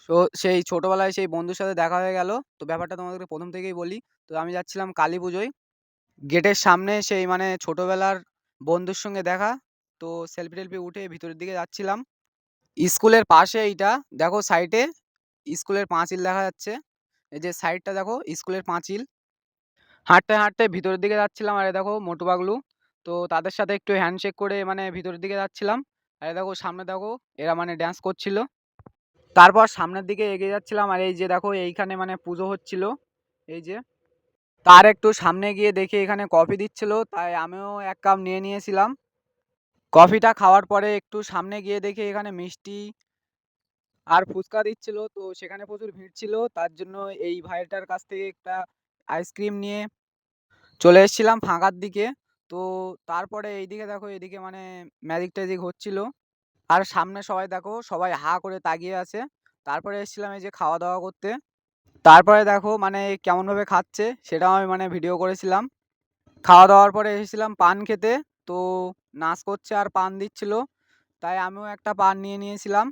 তো সেই ছোটবেলায় সেই বন্ধুর সাথে দেখা হয়ে গেল। তো ব্যাপারটা তোমাদেরকে ১ম থেকেই বলি। তো আমি যাচ্ছিলাম কালীপুজোয়। গেটের সামনে সেই মানে ছোটবেলার বন্ধুর সঙ্গে দেখা। তো সেলফি-টেলফি উঠে ভিতরের দিকে যাচ্ছিলাম। স্কুলের পাশে এইটা দেখো সাইডে স্কুলের পাঁচিল দেখা যাচ্ছে। এই যে সাইডটা দেখো স্কুলের পাঁচিল। হাঁটতে ভিতরের দিকে যাচ্ছিলাম। আর এই দেখো মোটু পাগলু। তো তাদের সাথে একটু হ্যান্ডশেক করে মানে ভিতরের দিকে যাচ্ছিলাম। আর এই দেখো সামনে দেখো এরা মানে ড্যান্স করছিল। তারপর সামনের দিকে এগিয়ে যাচ্ছিলাম। আর এই যে দেখো এইখানে মানে পুজো হচ্ছিল। এই যে তার একটু সামনে গিয়ে দেখি এখানে কফি দিচ্ছিল। তাই আমিও ১ কাপ নিয়ে নিয়েছিলাম। কফিটা খাওয়ার পরে একটু সামনে গিয়ে দেখি এখানে মিষ্টি আর ফুচকা দিচ্ছিল। তো সেখানে প্রচুর ভিড় ছিল। তার জন্য এই ভাইটার কাছ থেকে একটা আইসক্রিম নিয়ে চলে এসেছিলাম ফাঁকার দিকে। তো তারপরে এইদিকে দেখো এদিকে মানে ম্যাজিক-ট্যাজিক হচ্ছিল। আর সামনে সবাই দেখো সবাই হা করে তাকিয়ে আছে। তারপরে এসেছিলাম এই যে খাওয়া-দাওয়া করতে। তারপরে দেখো মানে কেমনভাবে খাচ্ছে সেটাও আমি মানে ভিডিও করেছিলাম। খাওয়া-দাওয়ার পরে এসেছিলাম পান খেতে। তো নাচ করছে আর পান দিচ্ছিল। তাই আমিও একটা পান নিয়ে নিয়েছিলাম।